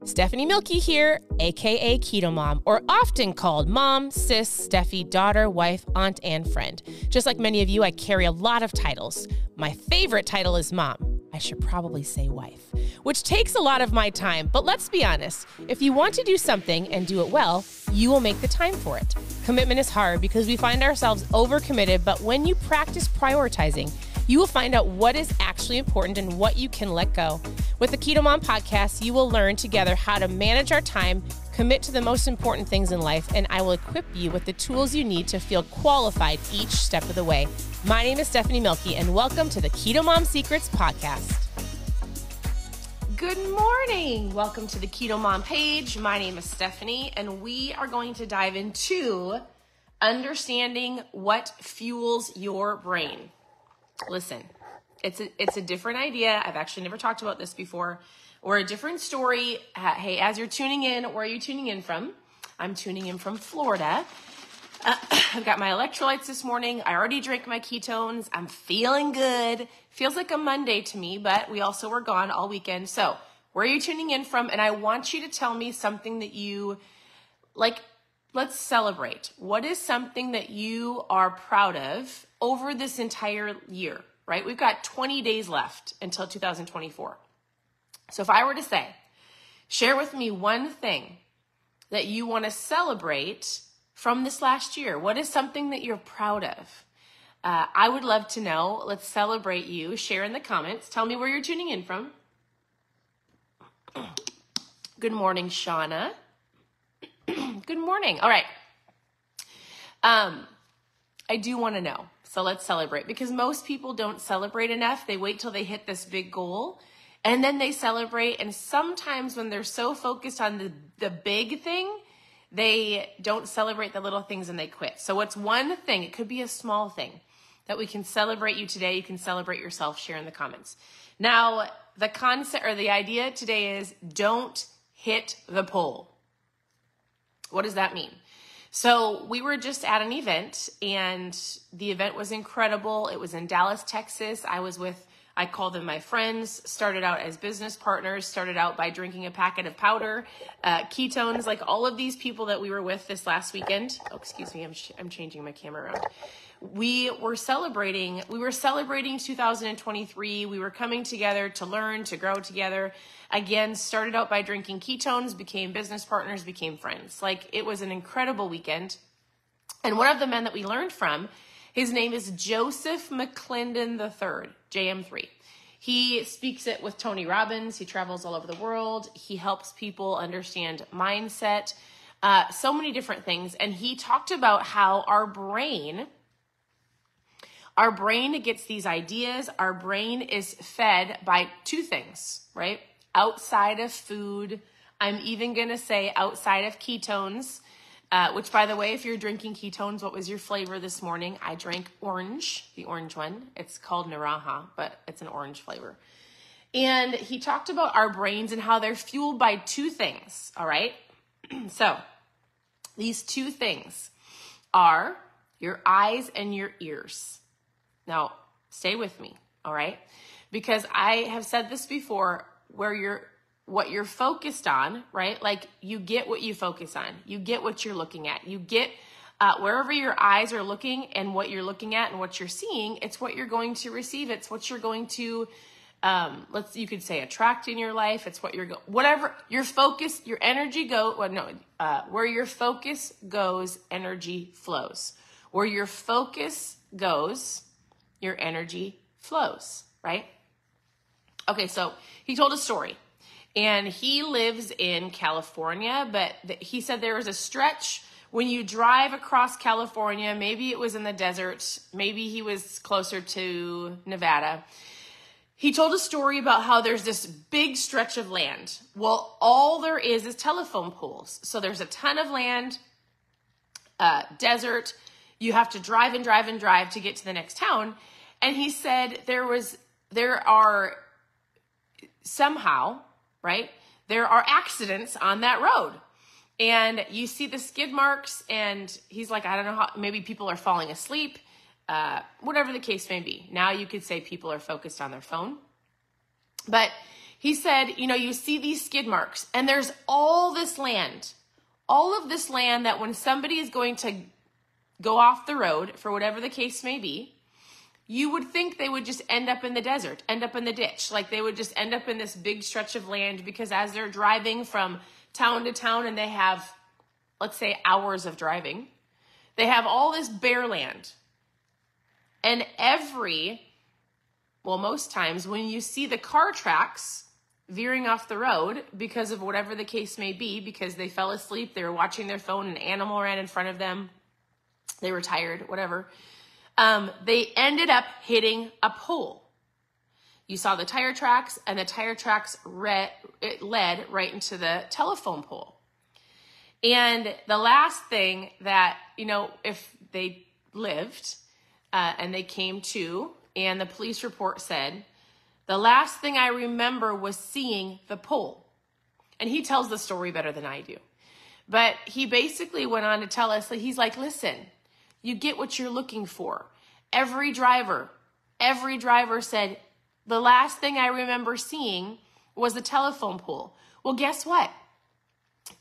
Stephanie Milky here, aka KetoMOM, or often called mom, sis, Steffi, daughter, wife, aunt, and friend. Just like many of you, I carry a lot of titles. My favorite title is mom. I should probably say wife, which takes a lot of my time. But let's be honest, if you want to do something and do it well, you will make the time for it. Commitment is hard because we find ourselves overcommitted, but when you practice prioritizing, you will find out what is actually important and what you can let go. With the KetoMOM podcast, you will learn together how to manage our time, commit to the most important things in life, and I will equip you with the tools you need to feel qualified each step of the way. My name is Stephanie Milky, and welcome to the KetoMOM Secrets podcast. Good morning. Welcome to the KetoMOM page. My name is Stephanie, and we are going to dive into understanding what fuels your brain. Listen, it's a different idea. I've actually never talked about this before, or a different story. Hey, as you're tuning in, where are you tuning in from? I'm tuning in from Florida. I've got my electrolytes this morning. I already drank my ketones. I'm feeling good. Feels like a Monday to me, but we also were gone all weekend. So where are you tuning in from? And I want you to tell me something that you like. Let's celebrate. What is something that you are proud of over this entire year, right? We've got 20 days left until 2024. So if I were to say, share with me one thing that you want to celebrate from this last year. What is something that you're proud of? I would love to know. Let's celebrate you. Share in the comments. Tell me where you're tuning in from. Good morning, Shauna. Good morning. All right. I do want to know. So let's celebrate, because most people don't celebrate enough. They wait till they hit this big goal and then they celebrate. And sometimes when they're so focused on the big thing, they don't celebrate the little things and they quit. So what's one thing? It could be a small thing that we can celebrate you today. You can celebrate yourself. Share in the comments. Now, the concept or the idea today is don't hit the pole. What does that mean? So we were just at an event, and the event was incredible. It was in Dallas, Texas. I call them my friends, started out as business partners, started out by drinking a packet of powder, ketones, like all of these people that we were with this last weekend. Oh, excuse me, I'm changing my camera around. We were celebrating 2023. We were coming together to learn, to grow together. Again, started out by drinking ketones, became business partners, became friends. Like, it was an incredible weekend. And one of the men that we learned from, his name is Joseph McClendon III, JM3. He speaks it with Tony Robbins. He travels all over the world. He helps people understand mindset, so many different things. And he talked about how our brain gets these ideas. Our brain is fed by two things, right? Outside of food. I'm even going to say outside of ketones, which, by the way, if you're drinking ketones, what was your flavor this morning? I drank orange, the orange one. It's called Naranja, but it's an orange flavor. And he talked about our brains and how they're fueled by two things, all right? So these two things are your eyes and your ears. Now, stay with me, all right? Because I have said this before, what you're focused on, right? Like, you get what you focus on. You get what you're looking at. You get wherever your eyes are looking and what you're looking at and what you're seeing, it's what you're going to receive. It's what you're going to, you could say attract in your life. It's what whatever your focus, your energy where your focus goes, energy flows. Where your focus goes, your energy flows, right? Okay, so he told a story, and he lives in California, but he said there was a stretch when you drive across California, maybe it was in the desert, maybe he was closer to Nevada. He told a story about how there's this big stretch of land. Well, all there is telephone poles. So there's a ton of land, desert. You have to drive and drive and drive to get to the next town. And he said there are somehow, right, there are accidents on that road. And you see the skid marks, and he's like, I don't know how, maybe people are falling asleep, whatever the case may be. Now you could say people are focused on their phone. But He said, you see these skid marks, and there's all this land, all of this land that when somebody is going to go off the road, for whatever the case may be, you would think they would just end up in the desert, end up in the ditch. Like they would just end up in this big stretch of land, because as they're driving from town to town and they have, let's say, hours of driving, they have all this bare land. And most times when you see the car tracks veering off the road because of whatever the case may be, because they fell asleep, they were watching their phone, an animal ran in front of them, they were tired, whatever, they ended up hitting a pole. You saw the tire tracks, and the tire tracks led right into the telephone pole. And the last thing that, if they lived and they came to, and the police report said, the last thing I remember was seeing the pole. And he tells the story better than I do. But he basically went on to tell us, he's like, listen, you get what you're looking for. Every driver said, the last thing I remember seeing was the telephone pole. Well, guess what?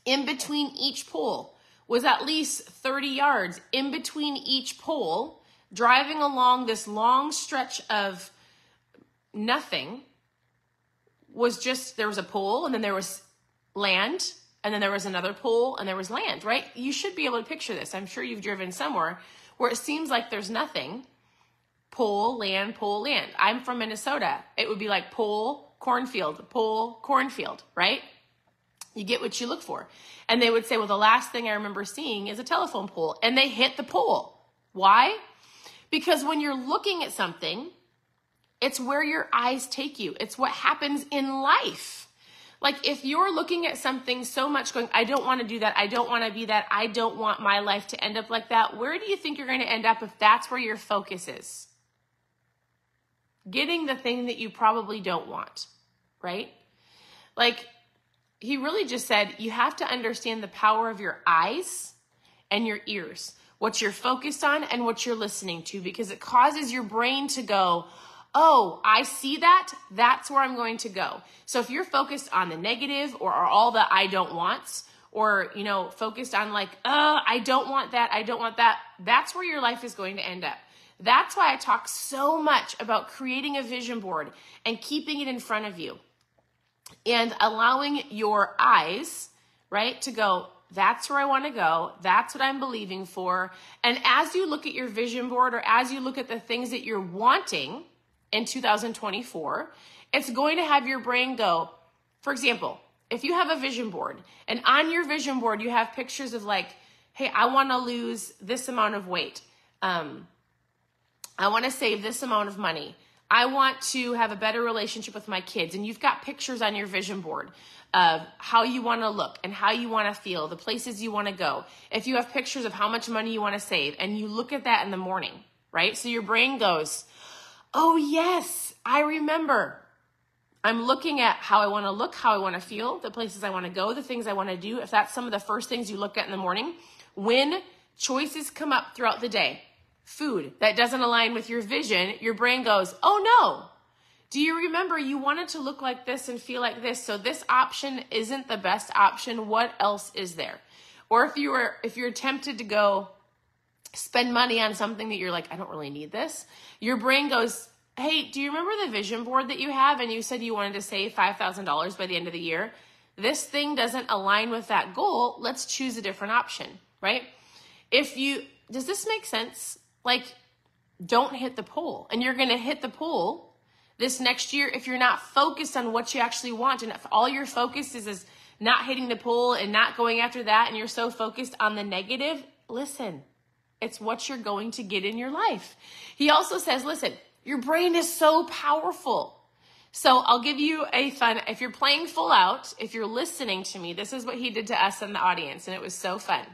In between each pole was at least 30 yards. In between each pole, driving along this long stretch of nothing, was just, there was a pole, and then there was land, and then there was another pole, and there was land, right? You should be able to picture this. I'm sure you've driven somewhere where it seems like there's nothing. Pole, land, pole, land. I'm from Minnesota. It would be like pole, cornfield, right? You get what you look for. And they would say, well, the last thing I remember seeing is a telephone pole. And they hit the pole. Why? Because when you're looking at something, it's where your eyes take you. It's what happens in life. Like if you're looking at something so much going, I don't want to do that. I don't want to be that. I don't want my life to end up like that. Where do you think you're going to end up if that's where your focus is? Getting the thing that you probably don't want, right? Like he really just said, you have to understand the power of your eyes and your ears, what you're focused on and what you're listening to, because it causes your brain to go, oh, I see that. That's where I'm going to go. So if you're focused on the negative or all the I don't wants, or, focused on like, I don't want that. I don't want that. That's where your life is going to end up. That's why I talk so much about creating a vision board and keeping it in front of you and allowing your eyes, right, to go, that's where I want to go. That's what I'm believing for. And as you look at your vision board, or as you look at the things that you're wanting in 2024, it's going to have your brain go, for example, if you have a vision board and on your vision board, you have pictures of like, hey, I want to lose this amount of weight. I want to save this amount of money. I want to have a better relationship with my kids. And you've got pictures on your vision board of how you want to look and how you want to feel, the places you want to go. If you have pictures of how much money you want to save, and you look at that in the morning, right? So your brain goes, oh yes, I remember. I'm looking at how I want to look, how I want to feel, the places I want to go, the things I want to do. If that's some of the first things you look at in the morning, when choices come up throughout the day, food that doesn't align with your vision, your brain goes, oh no, do you remember you wanted to look like this and feel like this? So this option isn't the best option. What else is there? Or if you're tempted to go spend money on something that you're like, I don't really need this, your brain goes, hey, do you remember the vision board that you have? And you said you wanted to save $5,000 by the end of the year. This thing doesn't align with that goal. Let's choose a different option, right? Does this make sense? Like, don't hit the pole. And you're going to hit the pole this next year if you're not focused on what you actually want. And if all your focus is not hitting the pole and not going after that, and you're so focused on the negative, listen, it's what you're going to get in your life. He also says, listen, your brain is so powerful. So I'll give you a fun, if you're playing full out, if you're listening to me, this is what he did to us in the audience, and it was so fun.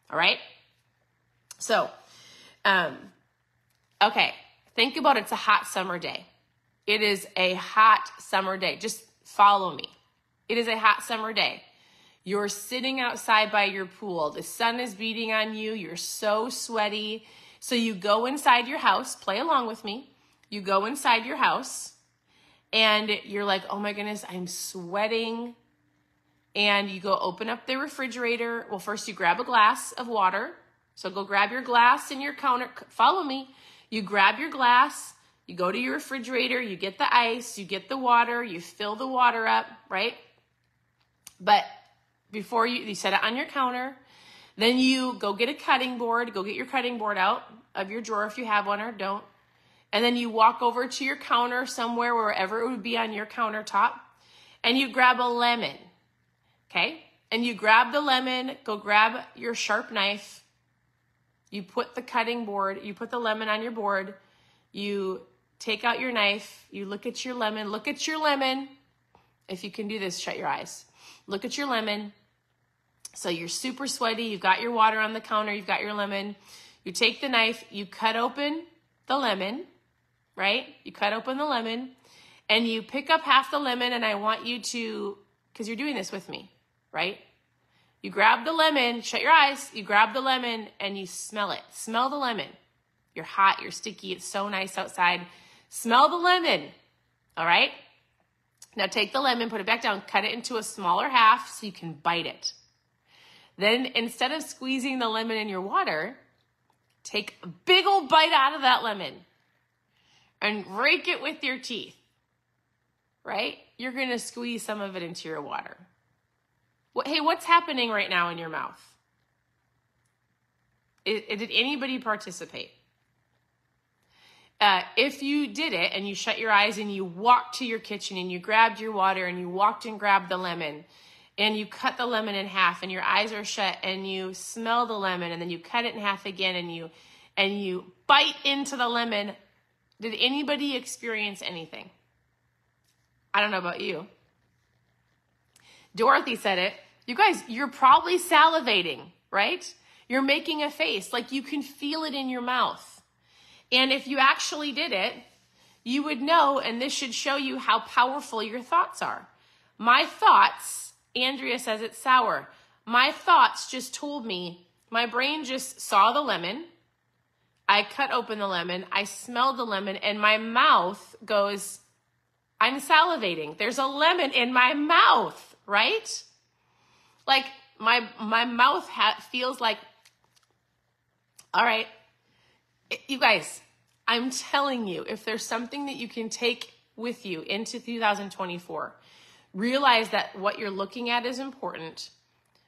All right? So, okay, think about it's a hot summer day. It is a hot summer day. Just follow me. It is a hot summer day. You're sitting outside by your pool. The sun is beating on you. You're so sweaty. So you go inside your house. Play along with me. You go inside your house and you're like, oh my goodness, I'm sweating. And you go open up the refrigerator. Well, first you grab a glass of water. So go grab your glass in your counter. Follow me. You grab your glass. You go to your refrigerator. You get the ice. You get the water. You fill the water up, right? But before you set it on your counter. Then you go get a cutting board. Go get your cutting board out of your drawer if you have one or don't. And then you walk over to your counter somewhere, wherever it would be on your countertop. And you grab a lemon. Okay? And you grab the lemon, go grab your sharp knife. You put the cutting board, you put the lemon on your board. You take out your knife, you look at your lemon. Look at your lemon. If you can do this, shut your eyes. Look at your lemon. So you're super sweaty, you've got your water on the counter, you've got your lemon. You take the knife, you cut open the lemon, right? You cut open the lemon, and you pick up half the lemon, and I want you to, because you're doing this with me, right? You grab the lemon, shut your eyes, you grab the lemon and you smell it. Smell the lemon. You're hot, you're sticky, it's so nice outside. Smell the lemon, all right? Now take the lemon, put it back down, cut it into a smaller half so you can bite it. Then instead of squeezing the lemon in your water, take a big old bite out of that lemon and rake it with your teeth, right? You're gonna squeeze some of it into your water. Hey, what's happening right now in your mouth? Did anybody participate? If you did it and you shut your eyes and you walked to your kitchen and you grabbed your water and you walked and grabbed the lemon and you cut the lemon in half and your eyes are shut and you smell the lemon and then you cut it in half again and you bite into the lemon, did anybody experience anything? I don't know about you. Dorothy said it. You guys, you're probably salivating, right? You're making a face, like you can feel it in your mouth. And if you actually did it, you would know, and this should show you how powerful your thoughts are. My thoughts, Andrea says it's sour. My thoughts just told me, my brain just saw the lemon. I cut open the lemon. I smelled the lemon, and my mouth goes, I'm salivating. There's a lemon in my mouth, right? Like my mouth feels like, all right, you guys, I'm telling you, if there's something that you can take with you into 2024, realize that what you're looking at is important.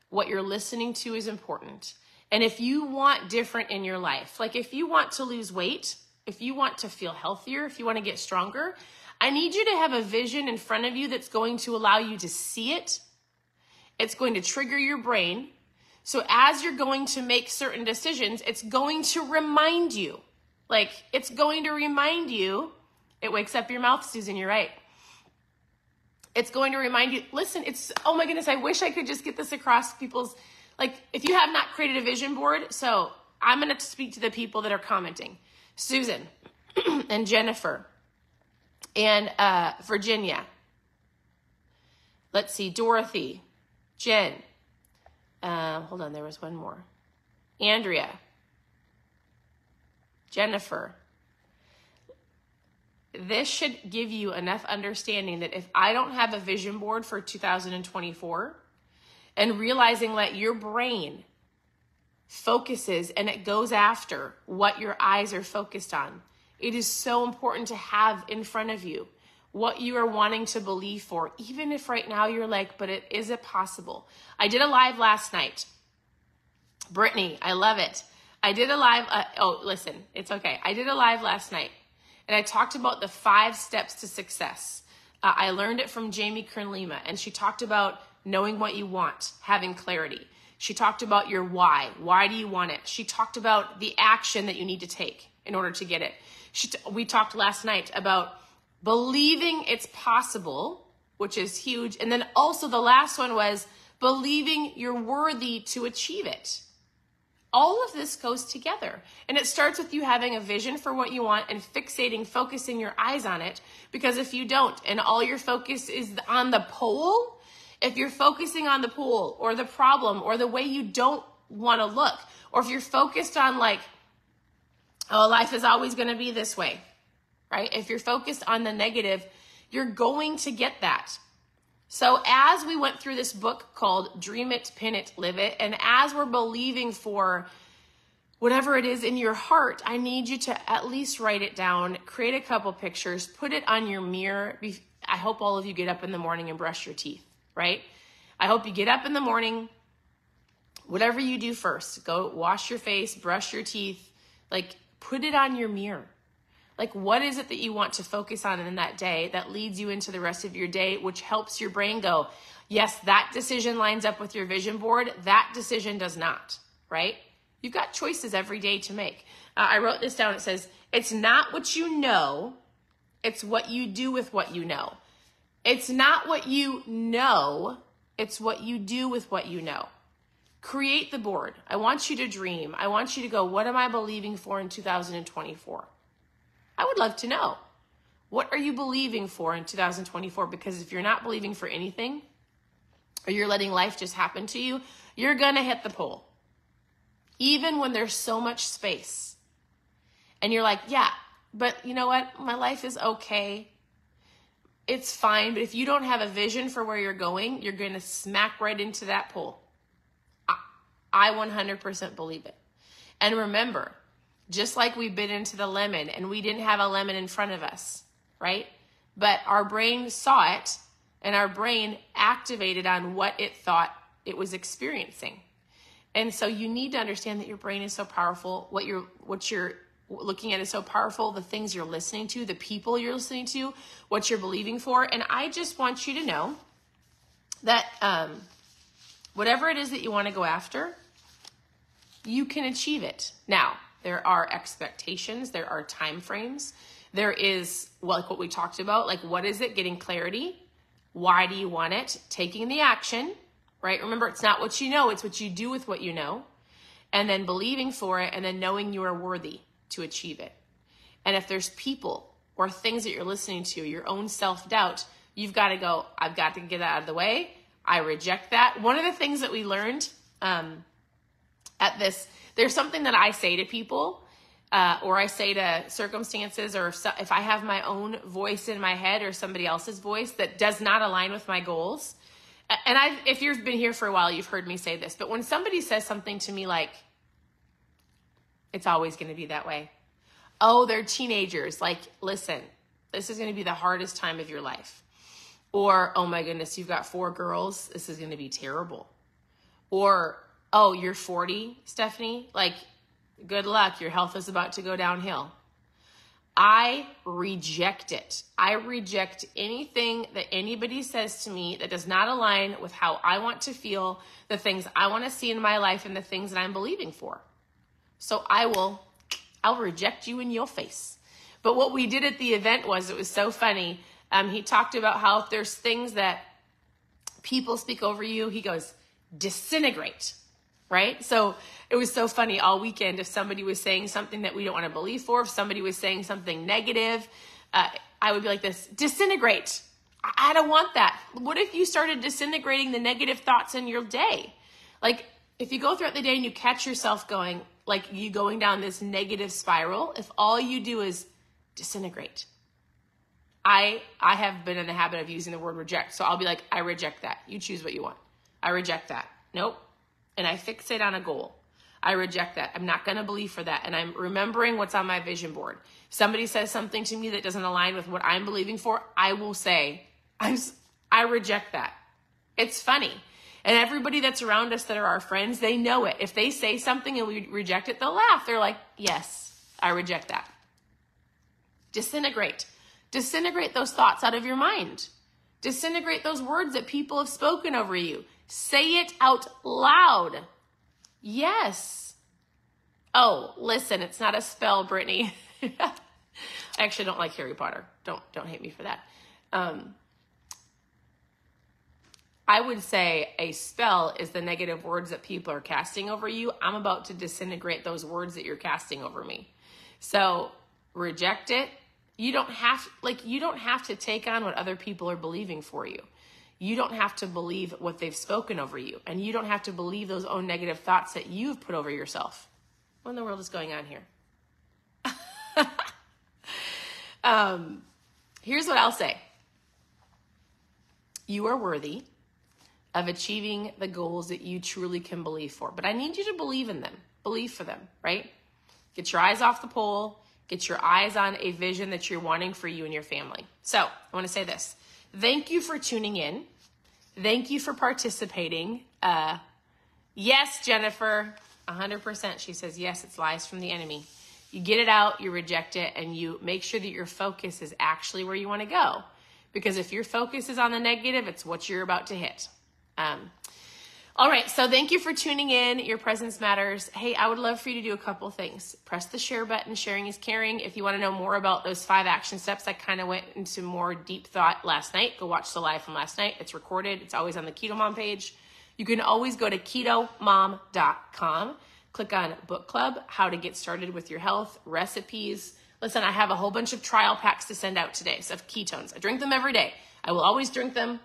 What you're listening to is important. And if you want different in your life, like if you want to lose weight, if you want to feel healthier, if you want to get stronger, I need you to have a vision in front of you that's going to allow you to see it. It's going to trigger your brain. So as you're going to make certain decisions, it's going to remind you. Like, it's going to remind you. It wakes up your mouth, Susan, you're right. It's going to remind you, listen, oh my goodness, I wish I could just get this across people's, like, if you have not created a vision board, so I'm going to speak to the people that are commenting. Susan and Jennifer and Virginia. Let's see, Dorothy, Jen. Hold on, there was one more. Andrea. Jennifer. This should give you enough understanding that if I don't have a vision board for 2024 and realizing that your brain focuses and it goes after what your eyes are focused on, it is so important to have in front of you what you are wanting to believe for, even if right now you're like, but is it possible? I did a live last night. Brittany, I love it. I did a live, listen, it's okay. I did a live last night and I talked about the 5 steps to success. I learned it from Jamie Kern-Lima, and she talked about knowing what you want, having clarity. She talked about your why. Why do you want it? She talked about the action that you need to take in order to get it. We talked last night about believing it's possible, which is huge. And then also the last one was believing you're worthy to achieve it. All of this goes together. And it starts with you having a vision for what you want and focusing your eyes on it. Because if you don't, and all your focus is on the pole, if you're focusing on the pole or the problem or the way you don't want to look, or if you're focused on like, oh, life is always going to be this way, right? If you're focused on the negative, You're going to get that. So as we went through this book called Dream It, Pin It, Live It, and as we're believing for whatever it is in your heart, I need you to at least write it down, create a couple pictures, put it on your mirror. I hope all of you get up in the morning and brush your teeth, right? I hope you get up in the morning, whatever you do first, go wash your face, brush your teeth, like put it on your mirror. Like, what is it that you want to focus on in that day that leads you into the rest of your day, which helps your brain go, yes, that decision lines up with your vision board. That decision does not, right? You've got choices every day to make. I wrote this down. It says, it's not what you know. It's what you do with what you know. It's not what you know. It's what you do with what you know. Create the board. I want you to dream. I want you to go, what am I believing for in 2024? I would love to know. What are you believing for in 2024? Because if you're not believing for anything, or you're letting life just happen to you, you're going to hit the pole. Even when there's so much space. And you're like, yeah, but you know what? My life is okay. It's fine. But if you don't have a vision for where you're going, you're going to smack right into that pole. I 100% believe it. And remember, just like we bit into the lemon and we didn't have a lemon in front of us, right? But our brain saw it and our brain activated on what it thought it was experiencing. And so you need to understand that your brain is so powerful. What you're looking at is so powerful. The things you're listening to, the people you're listening to, what you're believing for. And I just want you to know that whatever it is that you want to go after, you can achieve it. Now, there are expectations. There are time frames. There is, well, like what we talked about, like what is it? Getting clarity. Why do you want it? Taking the action, right? Remember, it's not what you know. It's what you do with what you know. And then believing for it and then knowing you are worthy to achieve it. And if there's people or things that you're listening to, your own self-doubt, you've got to go, I've got to get out of the way. I reject that. One of the things that we learned at this, there's something that I say to people or I say to circumstances, or if I have my own voice in my head or somebody else's voice that does not align with my goals. And if you've been here for a while, you've heard me say this, but when somebody says something to me like, it's always going to be that way. Oh, they're teenagers. Like, listen, this is going to be the hardest time of your life. Or, oh my goodness, you've got 4 girls. This is going to be terrible. Or, oh, you're 40, Stephanie. Like, good luck. Your health is about to go downhill. I reject it. I reject anything that anybody says to me that does not align with how I want to feel, the things I want to see in my life, and the things that I'm believing for. So I'll reject you in your face. But what we did at the event was, it was so funny. He talked about how if there's things that people speak over you, he goes, disintegrate, right? So it was so funny all weekend. If somebody was saying something that we don't want to believe for, if somebody was saying something negative, I would be like this, disintegrate. I don't want that. What if you started disintegrating the negative thoughts in your day? Like, if you go throughout the day and you catch yourself going, like you going down this negative spiral, if all you do is disintegrate. I have been in the habit of using the word reject. So I'll be like, I reject that. You choose what you want. I reject that. Nope. And I fixate on a goal. I reject that. I'm not going to believe for that. And I'm remembering what's on my vision board. If somebody says something to me that doesn't align with what I'm believing for, I will say, I reject that. It's funny. And everybody that's around us that are our friends, they know it. If they say something and we reject it, they'll laugh. They're like, yes, I reject that. Disintegrate. Disintegrate those thoughts out of your mind. Disintegrate those words that people have spoken over you. Say it out loud. Yes. Oh, listen, it's not a spell, Brittany. I actually don't like Harry Potter. Don't hate me for that. I would say a spell is the negative words that people are casting over you. I'm about to disintegrate those words that you're casting over me. So reject it. You don't have to take on what other people are believing for you. You don't have to believe what they've spoken over you. And you don't have to believe those own negative thoughts that you've put over yourself. What in the world is going on here? Here's what I'll say. You are worthy of achieving the goals that you truly can believe for. But I need you to believe in them. Believe for them, right? Get your eyes off the pole. Get your eyes on a vision that you're wanting for you and your family. So I want to say this. Thank you for tuning in. Thank you for participating. Yes, Jennifer, 100%. She says, yes, it's lies from the enemy. You get it out, you reject it, and you make sure that your focus is actually where you want to go. Because if your focus is on the negative, it's what you're about to hit. All right, so thank you for tuning in. Your presence matters. Hey, I would love for you to do a couple things. Press the share button. Sharing is caring. If you want to know more about those 5 action steps, I kind of went into more deep thought last night. Go watch the live from last night. It's recorded. It's always on the KetoMOM page. You can always go to KetoMOM.com. Click on Book Club, how to get started with your health, recipes. Listen, I have a whole bunch of trial packs to send out today. So of ketones. I drink them every day. I will always drink them.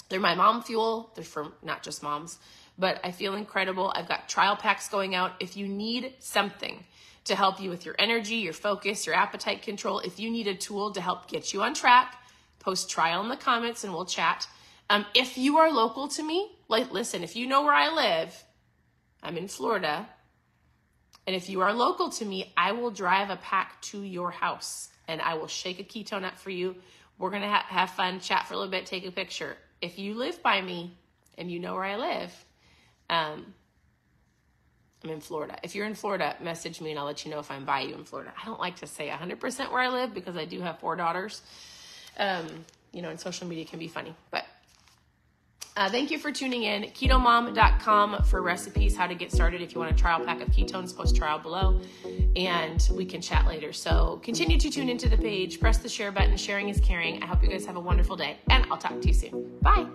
They're my mom fuel. They're for not just moms, but I feel incredible. I've got trial packs going out. If you need something to help you with your energy, your focus, your appetite control, if you need a tool to help get you on track, post trial in the comments and we'll chat. If you are local to me, like, listen, if you know where I live, I'm in Florida. And if you are local to me, I will drive a pack to your house and I will shake a ketone up for you. We're going to have fun, chat for a little bit, take a picture. If you live by me and you know where I live, I'm in Florida. If you're in Florida, message me and I'll let you know if I'm by you in Florida. I don't like to say 100% where I live because I do have 4 daughters. And social media can be funny. But thank you for tuning in. KetoMOM.com for recipes, how to get started. If you want a trial pack of ketones, post trial below. And we can chat later. So continue to tune into the page. Press the share button. Sharing is caring. I hope you guys have a wonderful day. And I'll talk to you soon. Bye.